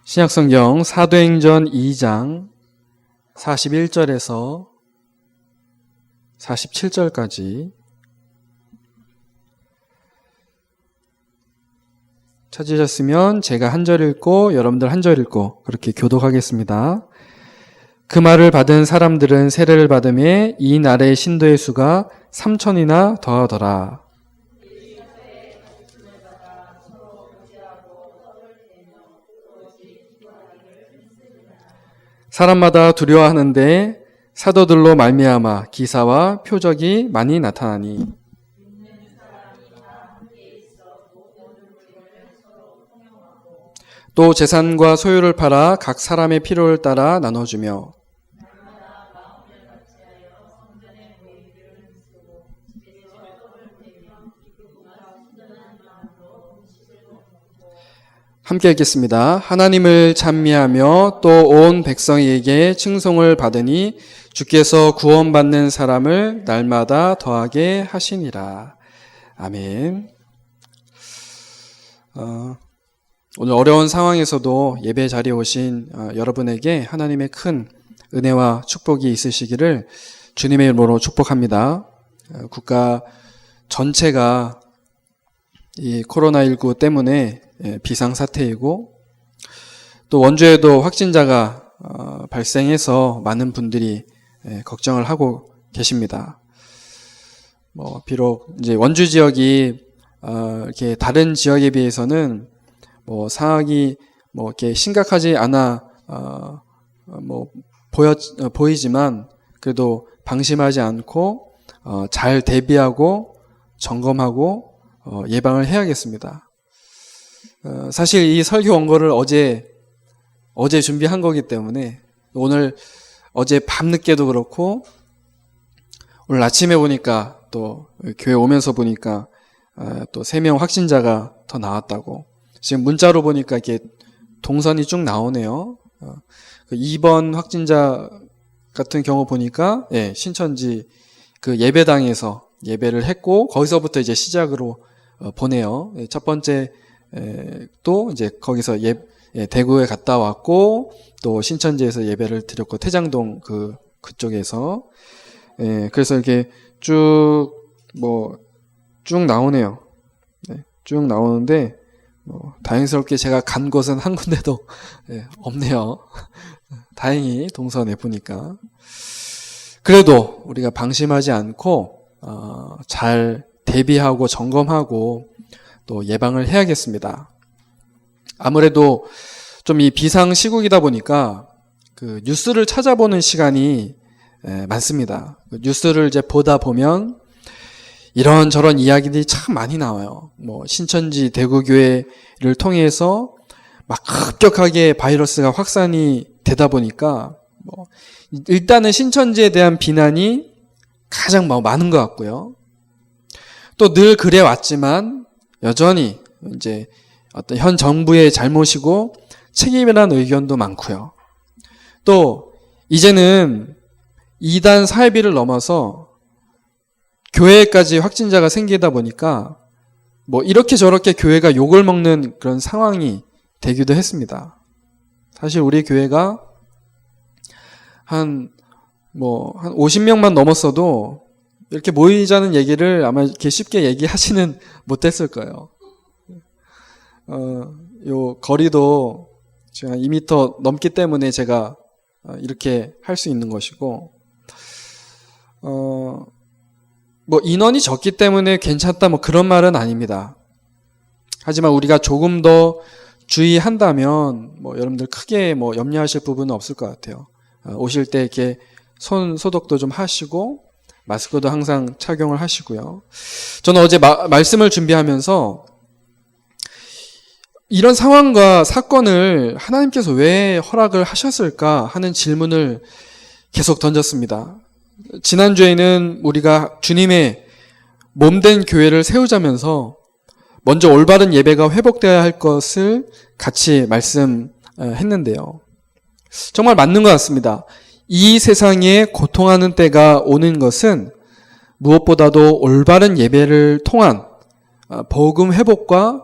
신약성경 사도행전 2장 41절에서 47절까지 찾으셨으면 제가 한 절 읽고 여러분들 한 절 읽고 그렇게 교독하겠습니다. 그 말을 받은 사람들은 세례를 받음에 이 날의 신도의 수가 3,000이나 더하더라. 사람마다 두려워하는데 사도들로 말미암아 기사와 표적이 많이 나타나니 또 재산과 소유를 팔아 각 사람의 필요를 따라 나눠주며 함께 읽겠습니다. 하나님을 찬미하며 또 온 백성에게 칭송을 받으니 주께서 구원받는 사람을 날마다 더하게 하시니라. 아멘. 오늘 어려운 상황에서도 예배 자리에 오신 여러분에게 하나님의 큰 은혜와 축복이 있으시기를 주님의 이름으로 축복합니다. 국가 전체가 이 코로나19 때문에 비상사태이고 또 원주에도 확진자가 발생해서 많은 분들이 걱정을 하고 계십니다. 비록 이제 원주 지역이 이렇게 다른 지역에 비해서는 상황이 이렇게 심각하지 않아 보이지만 그래도 방심하지 않고 잘 대비하고 점검하고 예방을 해야겠습니다. 사실 이 설교 원고를 어제 준비한 거기 때문에 어제 밤늦게도 그렇고 오늘 아침에 보니까 또 교회 오면서 보니까 또 3명 확진자가 더 나왔다고 지금 문자로 보니까 이렇게 동선이 쭉 나오네요. 2번 확진자 같은 경우 보니까 신천지 그 예배당에서 예배를 했고 거기서부터 이제 시작으로 보내요. 첫 번째 또 이제 거기서 대구에 갔다 왔고 또 신천지에서 예배를 드렸고 태장동 그쪽에서 그래서 이렇게 쭉 나오네요. 쭉 나오는데 다행스럽게 제가 간 곳은 한 군데도 없네요. 다행히 동선에 보니까 그래도 우리가 방심하지 않고 잘 대비하고 점검하고 또 예방을 해야겠습니다. 아무래도 좀 이 비상 시국이다 보니까 그 뉴스를 찾아보는 시간이 많습니다. 뉴스를 이제 보다 보면 이런저런 이야기들이 참 많이 나와요. 신천지 대구교회를 통해서 막 급격하게 바이러스가 확산이 되다 보니까 일단은 신천지에 대한 비난이 가장 많은 것 같고요. 또 늘 그래 왔지만 여전히 이제 어떤 현 정부의 잘못이고 책임이라는 의견도 많고요. 또 이제는 이단 사회비를 넘어서 교회까지 확진자가 생기다 보니까 이렇게 저렇게 교회가 욕을 먹는 그런 상황이 되기도 했습니다. 사실 우리 교회가 한 50명만 넘었어도 이렇게 모이자는 얘기를 아마 이렇게 쉽게 얘기하지는 못했을 거예요. 요 거리도 지금 2m 넘기 때문에 제가 이렇게 할 수 있는 것이고, 인원이 적기 때문에 괜찮다 그런 말은 아닙니다. 하지만 우리가 조금 더 주의한다면 여러분들 크게 염려하실 부분은 없을 것 같아요. 오실 때 이렇게 손 소독도 좀 하시고 마스크도 항상 착용을 하시고요. 저는 어제 말씀을 준비하면서 이런 상황과 사건을 하나님께서 왜 허락을 하셨을까 하는 질문을 계속 던졌습니다. 지난주에는 우리가 주님의 몸된 교회를 세우자면서 먼저 올바른 예배가 회복되어야 할 것을 같이 말씀했는데요. 정말 맞는 것 같습니다. 이 세상에 고통하는 때가 오는 것은 무엇보다도 올바른 예배를 통한 복음 회복과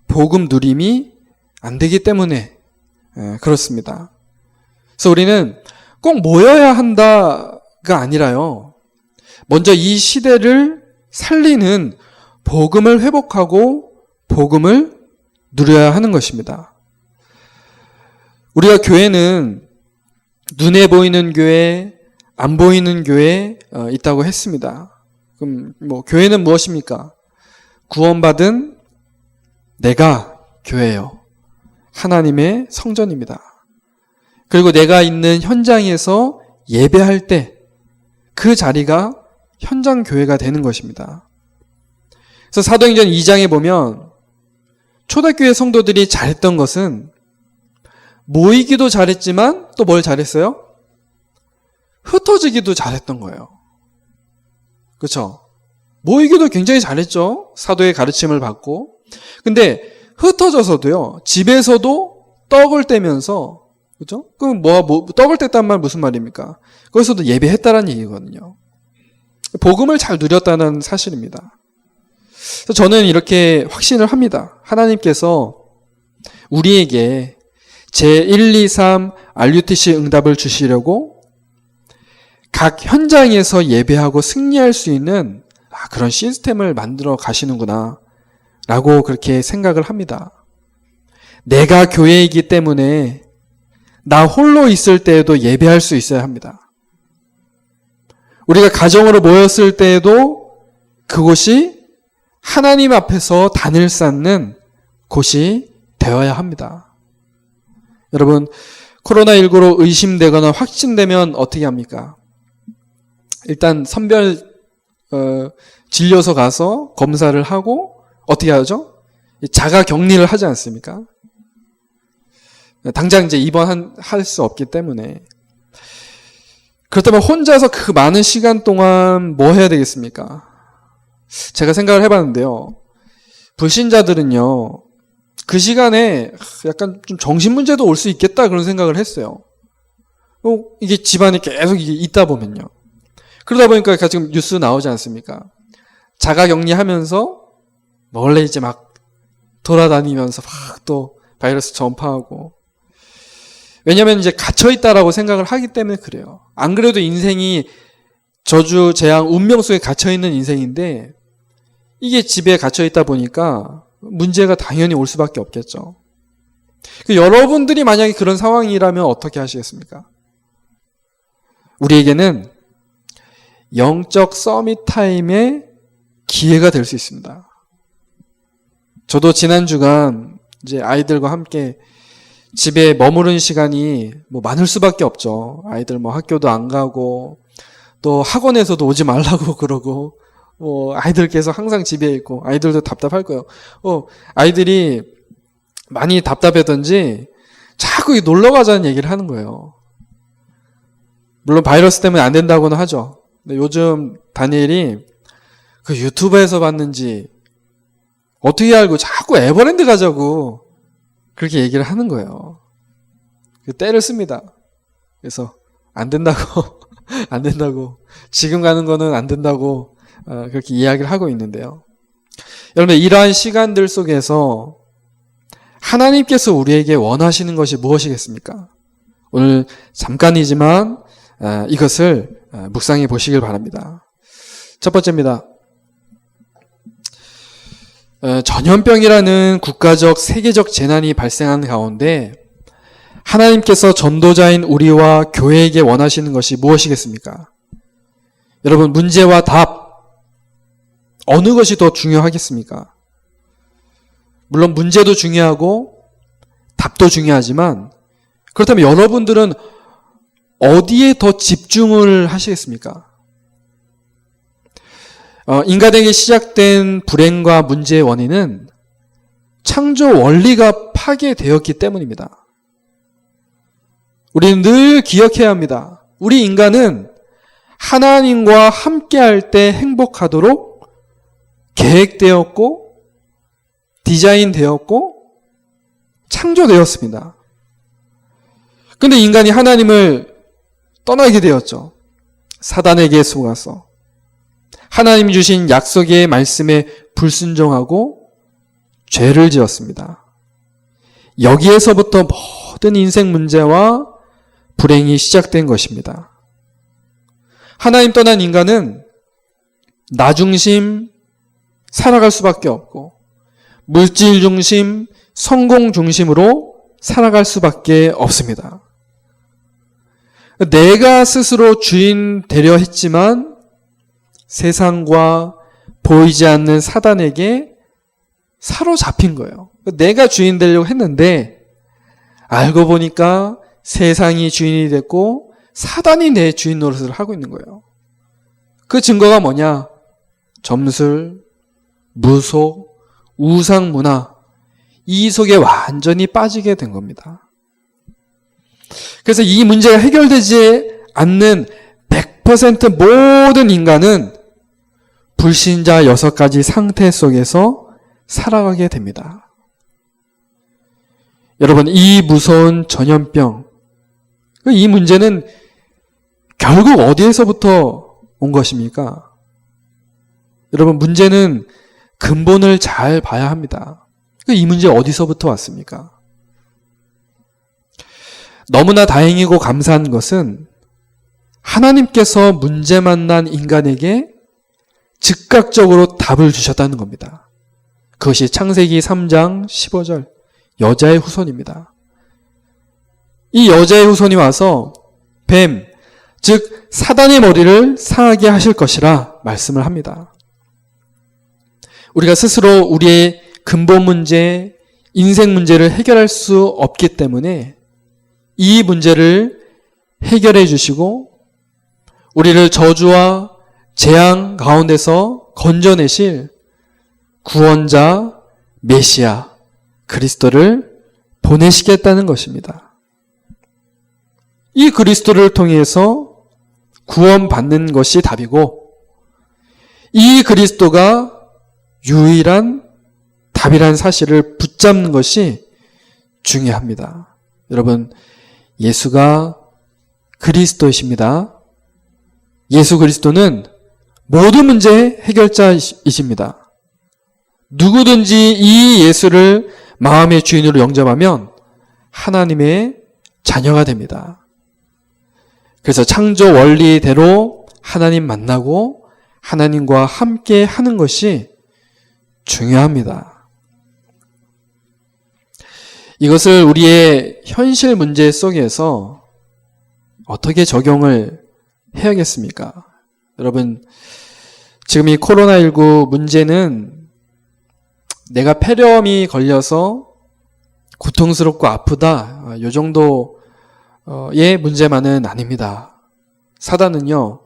복음 누림이 안 되기 때문에 그렇습니다. 그래서 우리는 꼭 모여야 한다가 아니라요. 먼저 이 시대를 살리는 복음을 회복하고 복음을 누려야 하는 것입니다. 우리가 교회는 눈에 보이는 교회, 안 보이는 교회 있다고 했습니다. 그럼 교회는 무엇입니까? 구원받은 내가 교회요. 하나님의 성전입니다. 그리고 내가 있는 현장에서 예배할 때 그 자리가 현장 교회가 되는 것입니다. 그래서 사도행전 2장에 보면 초대교회 성도들이 잘했던 것은 모이기도 잘했지만 또 뭘 잘했어요? 흩어지기도 잘했던 거예요. 그렇죠? 모이기도 굉장히 잘했죠. 사도의 가르침을 받고. 근데 흩어져서도요. 집에서도 떡을 떼면서, 그렇죠? 그럼 떡을 뗐단 말 무슨 말입니까? 거기서도 예배했다라는 얘기거든요. 복음을 잘 누렸다는 사실입니다. 그래서 저는 이렇게 확신을 합니다. 하나님께서 우리에게 제1, 2, 3 RUTC 응답을 주시려고 각 현장에서 예배하고 승리할 수 있는 그런 시스템을 만들어 가시는구나 라고 그렇게 생각을 합니다. 내가 교회이기 때문에 나 홀로 있을 때에도 예배할 수 있어야 합니다. 우리가 가정으로 모였을 때에도 그곳이 하나님 앞에서 단을 쌓는 곳이 되어야 합니다. 여러분, 코로나19로 의심되거나 확진되면 어떻게 합니까? 일단 선별 진료소 가서 검사를 하고 어떻게 하죠? 자가 격리를 하지 않습니까? 당장 이제 입원할 수 없기 때문에. 그렇다면 혼자서 그 많은 시간 동안 뭐 해야 되겠습니까? 제가 생각을 해봤는데요. 불신자들은요, 그 시간에 약간 좀 정신문제도 올 수 있겠다 그런 생각을 했어요. 이게 집안에 계속 이게 있다 보면요. 그러다 보니까 지금 뉴스 나오지 않습니까? 자가격리하면서 원래 이제 막 돌아다니면서 막 또 바이러스 전파하고. 왜냐하면 이제 갇혀있다라고 생각을 하기 때문에 그래요. 안 그래도 인생이 저주, 재앙, 운명 속에 갇혀있는 인생인데 이게 집에 갇혀있다 보니까 문제가 당연히 올 수밖에 없겠죠. 여러분들이 만약에 그런 상황이라면 어떻게 하시겠습니까? 우리에게는 영적 서밋 타임의 기회가 될 수 있습니다. 저도 지난 주간 이제 아이들과 함께 집에 머무른 시간이 많을 수밖에 없죠. 아이들 학교도 안 가고 또 학원에서도 오지 말라고 그러고 아이들 계속 항상 집에 있고 아이들도 답답할 거예요. 아이들이 많이 답답했던지 자꾸 놀러 가자는 얘기를 하는 거예요. 물론 바이러스 때문에 안 된다고는 하죠. 근데 요즘 다니엘이 그 유튜브에서 봤는지 어떻게 알고 자꾸 에버랜드 가자고 그렇게 얘기를 하는 거예요. 때를 씁니다. 그래서 안 된다고 안 된다고 지금 가는 거는 안 된다고 그렇게 이야기를 하고 있는데요. 여러분, 이러한 시간들 속에서 하나님께서 우리에게 원하시는 것이 무엇이겠습니까? 오늘 잠깐이지만 이것을 묵상해 보시길 바랍니다. 첫 번째입니다. 전염병이라는 국가적 세계적 재난이 발생한 가운데 하나님께서 전도자인 우리와 교회에게 원하시는 것이 무엇이겠습니까? 여러분, 문제와 답 어느 것이 더 중요하겠습니까? 물론 문제도 중요하고 답도 중요하지만 그렇다면 여러분들은 어디에 더 집중을 하시겠습니까? 인간에게 시작된 불행과 문제의 원인은 창조 원리가 파괴되었기 때문입니다. 우리는 늘 기억해야 합니다. 우리 인간은 하나님과 함께할 때 행복하도록 계획되었고 디자인되었고 창조되었습니다. 그런데 인간이 하나님을 떠나게 되었죠. 사단에게 속아서 하나님이 주신 약속의 말씀에 불순종하고 죄를 지었습니다. 여기에서부터 모든 인생 문제와 불행이 시작된 것입니다. 하나님 떠난 인간은 나 중심 살아갈 수밖에 없고 물질 중심, 성공 중심으로 살아갈 수밖에 없습니다. 내가 스스로 주인 되려 했지만 세상과 보이지 않는 사단에게 사로잡힌 거예요. 내가 주인 되려고 했는데 알고 보니까 세상이 주인이 됐고 사단이 내 주인 노릇을 하고 있는 거예요. 그 증거가 뭐냐? 점술, 무속, 우상문화, 이 속에 완전히 빠지게 된 겁니다. 그래서 이 문제가 해결되지 않는 100% 모든 인간은 불신자 6가지 상태 속에서 살아가게 됩니다. 여러분, 이 무서운 전염병, 이 문제는 결국 어디에서부터 온 것입니까? 여러분, 문제는 근본을 잘 봐야 합니다. 이 문제 어디서부터 왔습니까? 너무나 다행이고 감사한 것은 하나님께서 문제 만난 인간에게 즉각적으로 답을 주셨다는 겁니다. 그것이 창세기 3장 15절 여자의 후손입니다. 이 여자의 후손이 와서 뱀, 즉 사단의 머리를 상하게 하실 것이라 말씀을 합니다. 우리가 스스로 우리의 근본 문제, 인생 문제를 해결할 수 없기 때문에 이 문제를 해결해 주시고 우리를 저주와 재앙 가운데서 건져내실 구원자 메시아 그리스도를 보내시겠다는 것입니다. 이 그리스도를 통해서 구원받는 것이 답이고 이 그리스도가 유일한 답이란 사실을 붙잡는 것이 중요합니다. 여러분, 예수가 그리스도이십니다. 예수 그리스도는 모든 문제의 해결자이십니다. 누구든지 이 예수를 마음의 주인으로 영접하면 하나님의 자녀가 됩니다. 그래서 창조 원리대로 하나님 만나고 하나님과 함께 하는 것이 중요합니다. 이것을 우리의 현실 문제 속에서 어떻게 적용을 해야겠습니까? 여러분, 지금 이 코로나19 문제는 내가 폐렴이 걸려서 고통스럽고 아프다, 이 정도의 문제만은 아닙니다. 사단은요,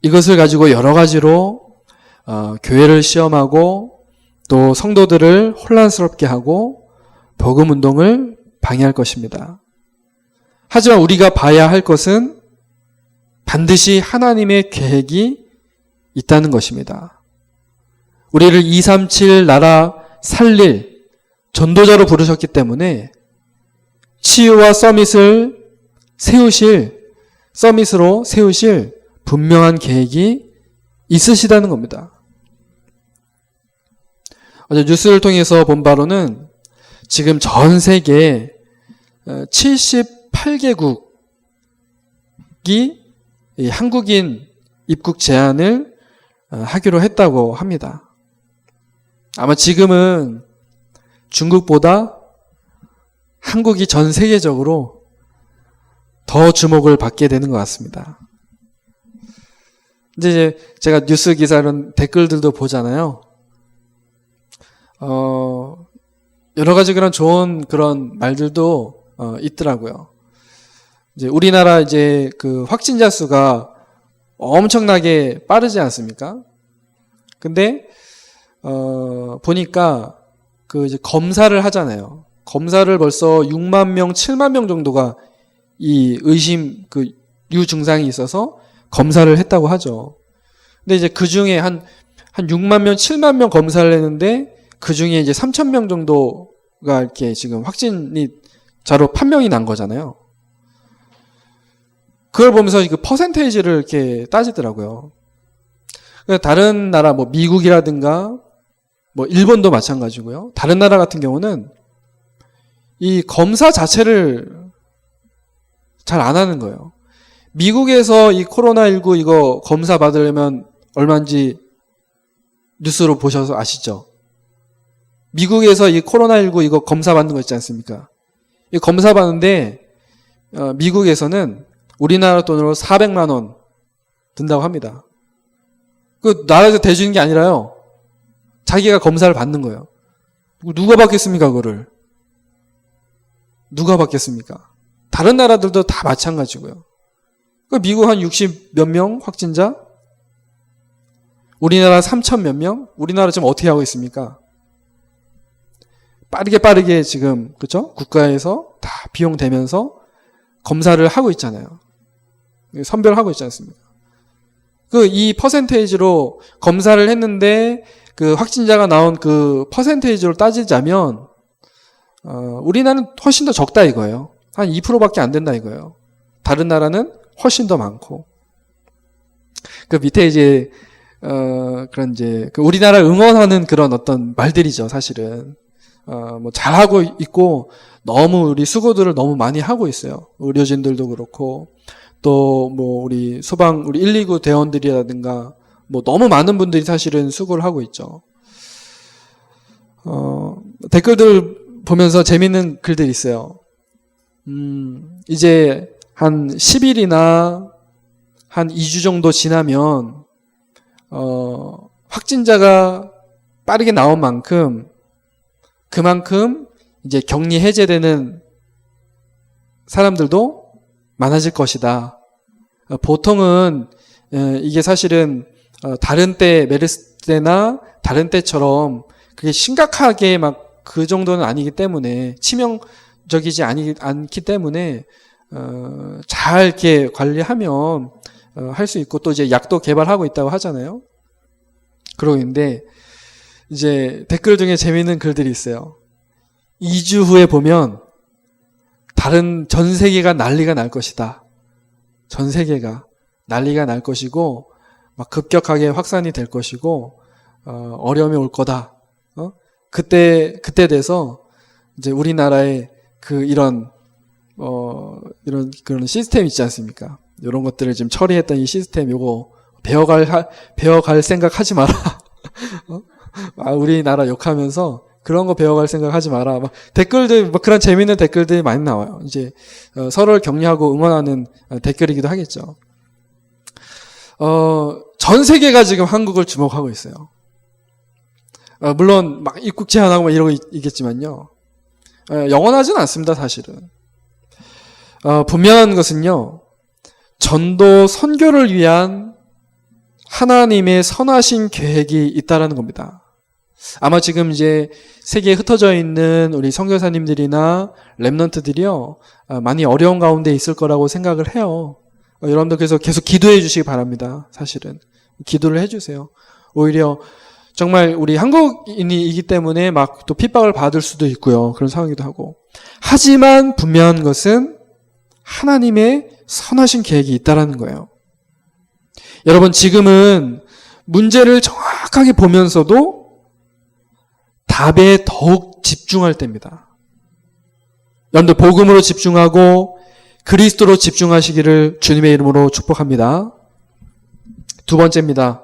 이것을 가지고 여러 가지로 교회를 시험하고 또 성도들을 혼란스럽게 하고 복음 운동을 방해할 것입니다. 하지만 우리가 봐야 할 것은 반드시 하나님의 계획이 있다는 것입니다. 우리를 237 나라 살릴 전도자로 부르셨기 때문에 치유와 서밋으로 세우실 분명한 계획이 있으시다는 겁니다. 어제 뉴스를 통해서 본 바로는 지금 전 세계 78개국이 한국인 입국 제한을 하기로 했다고 합니다. 아마 지금은 중국보다 한국이 전 세계적으로 더 주목을 받게 되는 것 같습니다. 이제 제가 뉴스 기사는 댓글들도 보잖아요. 여러 가지 그런 좋은 그런 말들도 있더라고요. 이제 우리나라 이제 그 확진자 수가 엄청나게 빠르지 않습니까? 근데 보니까 그 이제 검사를 하잖아요. 검사를 벌써 6만 명, 7만 명 정도가 이 의심 그 유증상이 있어서 검사를 했다고 하죠. 근데 이제 그 중에 한 6만 명, 7만 명 검사를 했는데 그 중에 이제 3천 명 정도가 이렇게 지금 확진이 자로 판명이 난 거잖아요. 그걸 보면서 그 퍼센테이지를 이렇게 따지더라고요. 다른 나라, 뭐 미국이라든가 뭐 일본도 마찬가지고요. 다른 나라 같은 경우는 이 검사 자체를 잘 안 하는 거예요. 미국에서 이 코로나19 이거 검사 받으려면 얼마인지 뉴스로 보셔서 아시죠? 미국에서 이 코로나19 이거 검사 받는 거 있지 않습니까? 이 검사 받는데 미국에서는 우리나라 돈으로 400만 원 든다고 합니다. 그 나라에서 대주는 게 아니라요. 자기가 검사를 받는 거예요. 누가 받겠습니까, 그거를? 누가 받겠습니까? 다른 나라들도 다 마찬가지고요. 미국 한 60 몇 명 확진자? 우리나라 3천 몇 명? 우리나라 지금 어떻게 하고 있습니까? 빠르게 지금, 그죠? 국가에서 다 비용 대면서 검사를 하고 있잖아요. 선별하고 있지 않습니까? 이 퍼센테이지로 검사를 했는데 그 확진자가 나온 그 퍼센테이지로 따지자면, 우리나라는 훨씬 더 적다 이거예요. 한 2%밖에 안 된다 이거예요. 다른 나라는 훨씬 더 많고. 그 밑에 이제, 그런 이제, 우리나라 응원하는 그런 어떤 말들이죠, 사실은. 뭐 잘하고 있고, 너무 우리 수고들을 너무 많이 하고 있어요. 의료진들도 그렇고, 또 뭐 우리 우리 119 대원들이라든가, 뭐 너무 많은 분들이 사실은 수고를 하고 있죠. 댓글들 보면서 재밌는 글들이 있어요. 이제 한 10일이나 한 2주 정도 지나면, 확진자가 빠르게 나온 만큼, 그만큼 이제 격리 해제되는 사람들도 많아질 것이다. 보통은, 이게 사실은, 다른 때, 메르스 때나 다른 때처럼 그게 심각하게 막 그 정도는 아니기 때문에, 치명적이지 않기 때문에, 잘 이렇게 관리하면, 할 수 있고, 또 이제 약도 개발하고 있다고 하잖아요. 그러고 있는데, 이제 댓글 중에 재미있는 글들이 있어요. 2주 후에 보면, 전 세계가 난리가 날 것이다. 전 세계가 난리가 날 것이고, 막 급격하게 확산이 될 것이고, 어려움이 올 거다. 그때 돼서, 이제 우리나라에 이런 시스템 있지 않습니까? 이런 것들을 지금 처리했던 이 시스템, 요거, 배워갈 생각 하지 마라. 우리나라 욕하면서, 그런 거 배워갈 생각 하지 마라. 댓글들, 그런 재밌는 댓글들이 많이 나와요. 이제, 서로를 격려하고 응원하는 댓글이기도 하겠죠. 전 세계가 지금 한국을 주목하고 있어요. 물론, 막 입국 제한하고 막 이러고 있겠지만요. 영원하진 않습니다, 사실은. 분명한 것은요, 전도 선교를 위한 하나님의 선하신 계획이 있다라는 겁니다. 아마 지금 이제 세계에 흩어져 있는 우리 선교사님들이나 렘넌트들이요, 많이 어려운 가운데 있을 거라고 생각을 해요. 여러분들 그래서 계속 기도해 주시기 바랍니다. 사실은 기도를 해주세요. 오히려 정말 우리 한국인이기 때문에 막 또 핍박을 받을 수도 있고요. 그런 상황이기도 하고. 하지만 분명한 것은 하나님의 선하신 계획이 있다라는 거예요. 여러분 지금은 문제를 정확하게 보면서도 답에 더욱 집중할 때입니다. 여러분들 복음으로 집중하고 그리스도로 집중하시기를 주님의 이름으로 축복합니다. 두 번째입니다.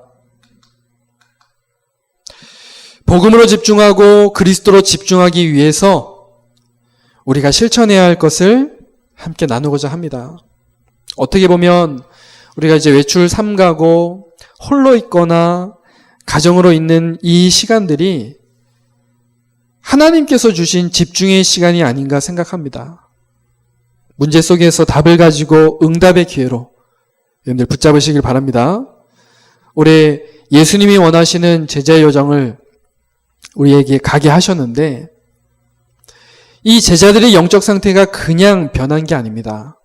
복음으로 집중하고 그리스도로 집중하기 위해서 우리가 실천해야 할 것을 함께 나누고자 합니다. 어떻게 보면 우리가 이제 외출 삼가고 홀로 있거나 가정으로 있는 이 시간들이 하나님께서 주신 집중의 시간이 아닌가 생각합니다. 문제 속에서 답을 가지고 응답의 기회로 여러분들 붙잡으시길 바랍니다. 올해 예수님이 원하시는 제자의 여정을 우리에게 가게 하셨는데 이 제자들의 영적 상태가 그냥 변한 게 아닙니다.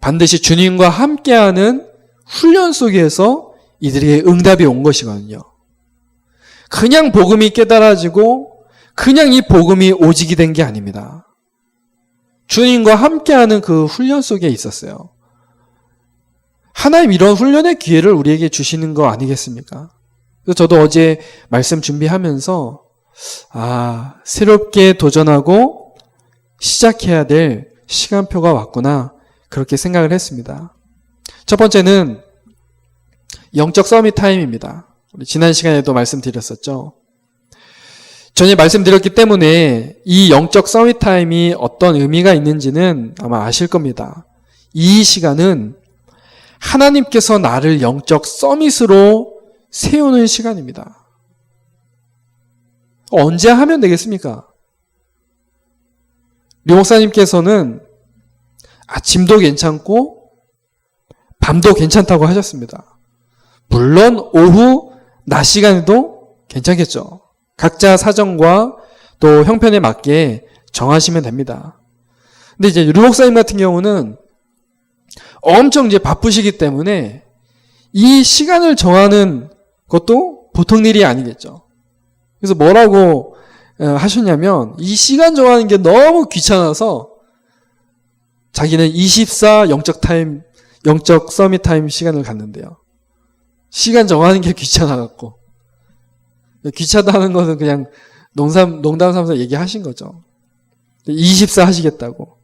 반드시 주님과 함께하는 훈련 속에서 이들에게 응답이 온 것이거든요. 그냥 복음이 깨달아지고 그냥 이 복음이 오직이 된 게 아닙니다. 주님과 함께하는 그 훈련 속에 있었어요. 하나님 이런 훈련의 기회를 우리에게 주시는 거 아니겠습니까? 그래서 저도 어제 말씀 준비하면서 새롭게 도전하고 시작해야 될 시간표가 왔구나, 그렇게 생각을 했습니다. 첫 번째는 영적 서밋 타임입니다. 우리 지난 시간에도 말씀드렸었죠. 전에 말씀드렸기 때문에 이 영적 서밋 타임이 어떤 의미가 있는지는 아마 아실 겁니다. 이 시간은 하나님께서 나를 영적 서밋으로 세우는 시간입니다. 언제 하면 되겠습니까? 류 목사님께서는 아침도 괜찮고 밤도 괜찮다고 하셨습니다. 물론 오후 낮 시간에도 괜찮겠죠. 각자 사정과 또 형편에 맞게 정하시면 됩니다. 근데 이제 류 목사님 같은 경우는 엄청 이제 바쁘시기 때문에 이 시간을 정하는 것도 보통 일이 아니겠죠. 그래서 뭐라고 하셨냐면 이 시간 정하는 게 너무 귀찮아서 자기는 24 영적 타임, 영적 서밋 타임 시간을 갖는데요. 시간 정하는 게 귀찮아갖고. 귀찮다는 것은 그냥 농담 삼아서 얘기하신 거죠. 24 하시겠다고.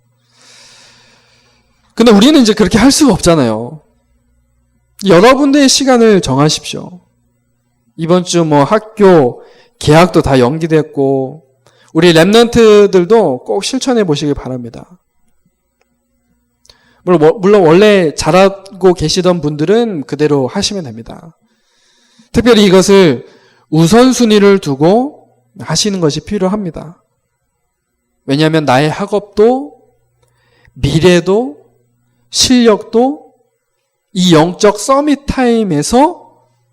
근데 우리는 이제 그렇게 할 수가 없잖아요. 여러분들의 시간을 정하십시오. 이번 주 뭐 학교 개학도 다 연기됐고 우리 랩런트들도 꼭 실천해 보시길 바랍니다. 물론 원래 잘하고 계시던 분들은 그대로 하시면 됩니다. 특별히 이것을 우선순위를 두고 하시는 것이 필요합니다. 왜냐하면 나의 학업도 미래도 실력도 이 영적 서밋 타임에서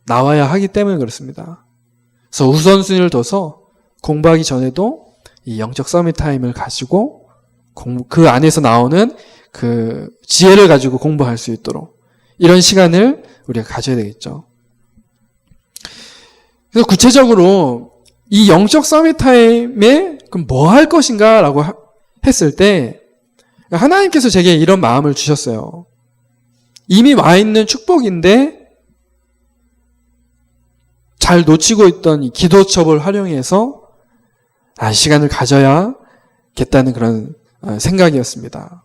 나와야 하기 때문에 그렇습니다. 그래서 우선순위를 둬서 공부하기 전에도 이 영적 서밋 타임을 가지고 그 안에서 나오는 그 지혜를 가지고 공부할 수 있도록 이런 시간을 우리가 가져야 되겠죠. 그래서 구체적으로 이 영적 서밋 타임에 그럼 뭐 할 것인가 라고 했을 때 하나님께서 제게 이런 마음을 주셨어요. 이미 와 있는 축복인데 잘 놓치고 있던 이 기도첩을 활용해서 시간을 가져야겠다는 그런 생각이었습니다.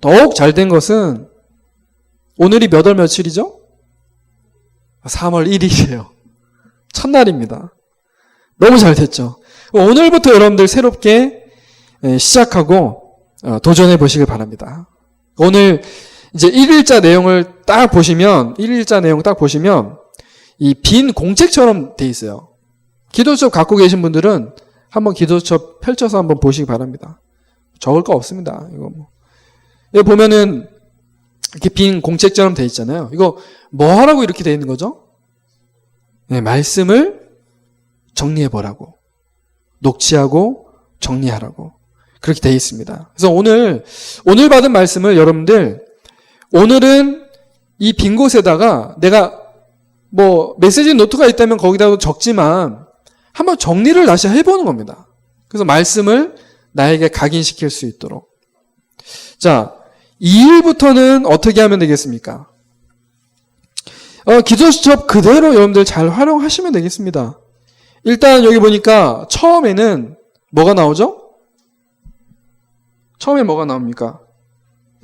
더욱 잘된 것은 오늘이 몇 월 며칠이죠? 3월 1일이에요. 첫날입니다. 너무 잘 됐죠. 오늘부터 여러분들 새롭게 시작하고 도전해 보시길 바랍니다. 오늘 이제 1일자 내용을 딱 보시면 이 빈 공책처럼 돼 있어요. 기도첩 갖고 계신 분들은 한번 기도첩 펼쳐서 한번 보시기 바랍니다. 적을 거 없습니다. 이거 뭐. 여기 보면은 이렇게 빈 공책처럼 돼 있잖아요. 이거 뭐 하라고 이렇게 돼 있는 거죠? 네, 말씀을 정리해 보라고. 녹취하고 정리하라고. 그렇게 돼 있습니다. 그래서 오늘 받은 말씀을 여러분들 오늘은 이 빈 곳에다가 내가 뭐 메시지 노트가 있다면 거기다가 적지만 한번 정리를 다시 해보는 겁니다. 그래서 말씀을 나에게 각인시킬 수 있도록. 자, 2일부터는 어떻게 하면 되겠습니까? 기도수첩 그대로 여러분들 잘 활용하시면 되겠습니다. 일단 여기 보니까 처음에는 뭐가 나오죠? 처음에 뭐가 나옵니까?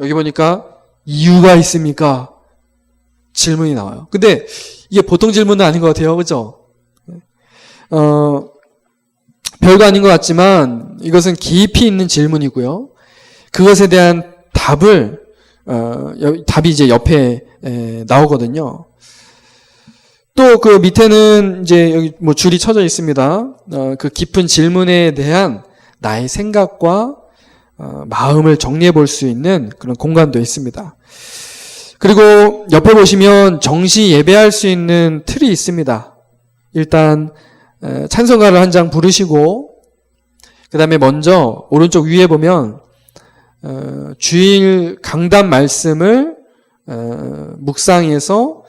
여기 보니까 이유가 있습니까? 질문이 나와요. 근데 이게 보통 질문은 아닌 것 같아요. 그죠? 별거 아닌 것 같지만 이것은 깊이 있는 질문이고요. 그것에 대한 답이 이제 옆에 나오거든요. 또 그 밑에는 이제 여기 뭐 줄이 쳐져 있습니다. 그 깊은 질문에 대한 나의 생각과 마음을 정리해 볼 수 있는 그런 공간도 있습니다. 그리고 옆에 보시면 정시 예배할 수 있는 틀이 있습니다. 일단 찬송가를 한 장 부르시고 그 다음에 먼저 오른쪽 위에 보면 주일 강단 말씀을 묵상해서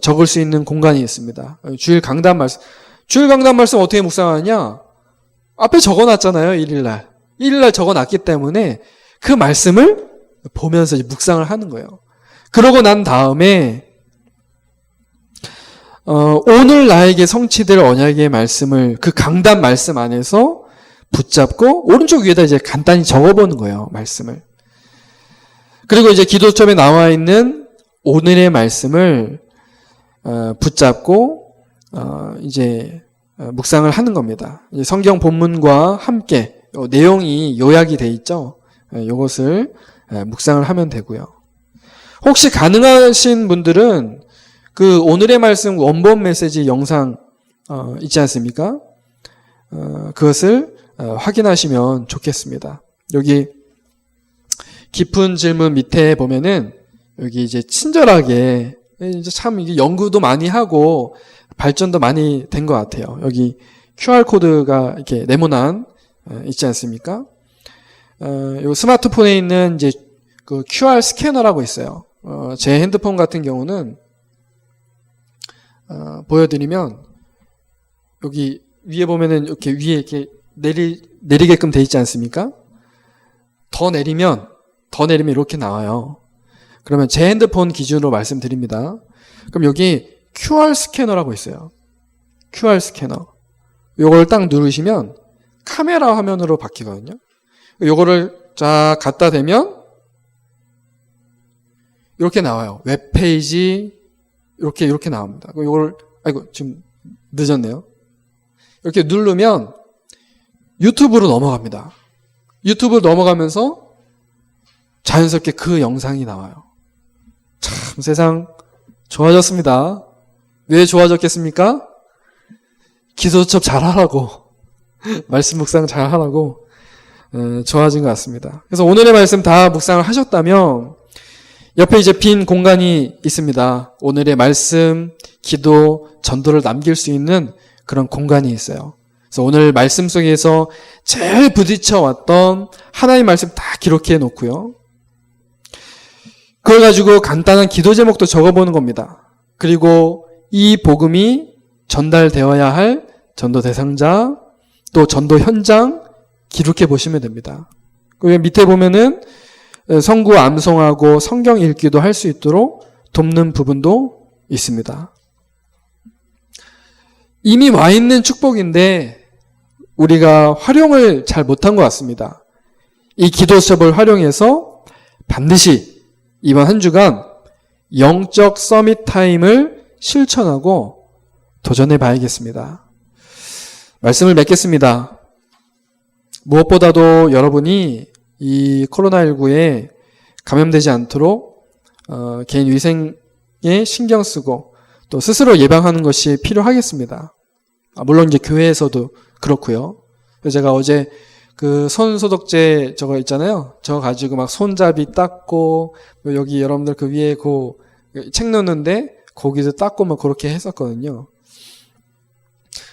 적을 수 있는 공간이 있습니다. 주일 강단 말씀 어떻게 묵상하냐? 앞에 적어놨잖아요. 1일날 적어놨기 때문에 그 말씀을 보면서 이제 묵상을 하는 거예요. 그러고 난 다음에 오늘 나에게 성취될 언약의 말씀을 그 강단 말씀 안에서 붙잡고 오른쪽 위에다 이제 간단히 적어보는 거예요. 말씀을. 그리고 이제 기도첩에 나와 있는 오늘의 말씀을 붙잡고 이제 묵상을 하는 겁니다. 이제 성경 본문과 함께 내용이 요약이 돼 있죠. 이것을 묵상을 하면 되고요. 혹시 가능하신 분들은 그 오늘의 말씀 원본 메시지 영상 있지 않습니까? 그것을 확인하시면 좋겠습니다. 여기 깊은 질문 밑에 보면은 여기 이제 친절하게 이제 참 이게 연구도 많이 하고 발전도 많이 된 것 같아요. 여기 QR 코드가 이렇게 네모난 있지 않습니까? 요 스마트폰에 있는 이제 그 QR 스캐너라고 있어요. 제 핸드폰 같은 경우는 보여드리면 여기 위에 보면은 이렇게 위에 이렇게 내리게끔 돼 있지 않습니까? 더 내리면 이렇게 나와요. 그러면 제 핸드폰 기준으로 말씀드립니다. 그럼 여기 QR 스캐너라고 있어요. QR 스캐너. 요걸 딱 누르시면 카메라 화면으로 바뀌거든요. 요거를 쫙 갖다 대면 이렇게 나와요. 웹페이지 이렇게 나옵니다. 요걸 아이고 지금 늦었네요. 이렇게 누르면 유튜브로 넘어갑니다. 유튜브로 넘어가면서 자연스럽게 그 영상이 나와요. 참 세상 좋아졌습니다. 왜 좋아졌겠습니까? 기도첩 잘하라고 말씀 묵상 잘하라고 좋아진 것 같습니다. 그래서 오늘의 말씀 다 묵상을 하셨다면 옆에 이제 빈 공간이 있습니다. 오늘의 말씀, 기도, 전도를 남길 수 있는 그런 공간이 있어요. 그래서 오늘 말씀 속에서 제일 부딪혀 왔던 하나님의 말씀 다 기록해 놓고요. 그걸 가지고 간단한 기도 제목도 적어보는 겁니다. 그리고 이 복음이 전달되어야 할 전도 대상자, 또 전도 현장 기록해 보시면 됩니다. 그 밑에 보면은 성구 암송하고 성경 읽기도 할 수 있도록 돕는 부분도 있습니다. 이미 와 있는 축복인데 우리가 활용을 잘 못한 것 같습니다. 이 기도수첩을 활용해서 반드시 이번 한 주간 영적 서밋 타임을 실천하고 도전해 봐야겠습니다. 말씀을 맺겠습니다. 무엇보다도 여러분이 이 코로나19에 감염되지 않도록 개인 위생에 신경 쓰고 또 스스로 예방하는 것이 필요하겠습니다. 물론 이제 교회에서도 그렇고요. 제가 어제 그 손 소독제 저거 있잖아요. 저거 가지고 막 손잡이 닦고 여기 여러분들 그 위에 그 책 놓는데 거기서 닦고 막 그렇게 했었거든요.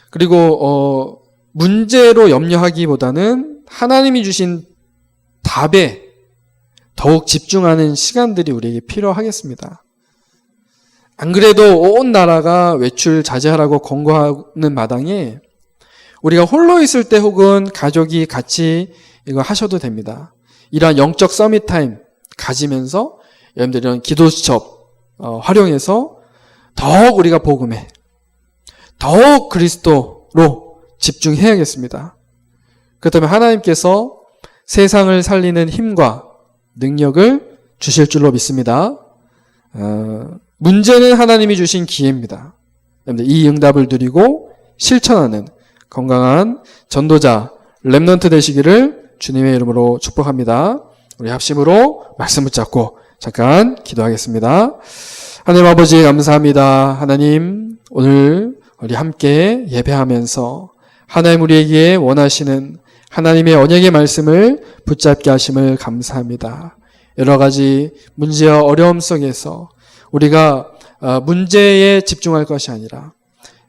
그리고 문제로 염려하기보다는 하나님이 주신 답에 더욱 집중하는 시간들이 우리에게 필요하겠습니다. 안 그래도 온 나라가 외출 자제하라고 권고하는 마당에 우리가 홀로 있을 때 혹은 가족이 같이 이거 하셔도 됩니다. 이러한 영적 서밋 타임 가지면서 여러분들 이런 기도수첩 활용해서 더욱 우리가 복음에 더욱 그리스도로 집중해야겠습니다. 그렇다면 하나님께서 세상을 살리는 힘과 능력을 주실 줄로 믿습니다. 문제는 하나님이 주신 기회입니다. 여러분들 이 응답을 누리고 실천하는 건강한 전도자 렘넌트 되시기를 주님의 이름으로 축복합니다. 우리 합심으로 말씀 붙잡고 잠깐 기도하겠습니다. 하나님 아버지 감사합니다. 하나님 오늘 우리 함께 예배하면서 하나님 우리에게 원하시는 하나님의 언약의 말씀을 붙잡게 하심을 감사합니다. 여러 가지 문제와 어려움 속에서 우리가 문제에 집중할 것이 아니라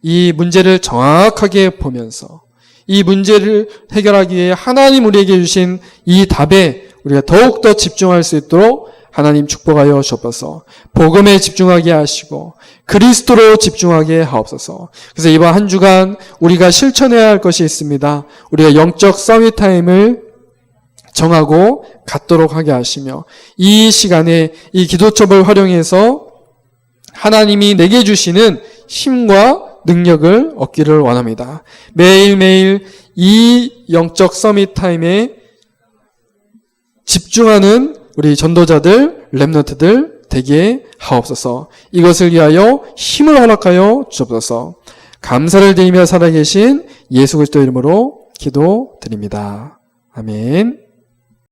이 문제를 정확하게 보면서 이 문제를 해결하기 위해 하나님 우리에게 주신 이 답에 우리가 더욱더 집중할 수 있도록 하나님 축복하여 주옵소서. 복음에 집중하게 하시고 그리스도로 집중하게 하옵소서. 그래서 이번 한 주간 우리가 실천해야 할 것이 있습니다. 우리가 영적 서밋 타임을 정하고 갖도록 하게 하시며 이 시간에 이 기도첩을 활용해서 하나님이 내게 주시는 힘과 능력을 얻기를 원합니다. 매일매일 이 영적 서밋 타임에 집중하는 우리 전도자들, 렘넌트들 되게 하옵소서. 이것을 위하여 힘을 허락하여 주옵소서. 감사를 드리며 살아계신 예수 그리스도 이름으로 기도드립니다. 아멘.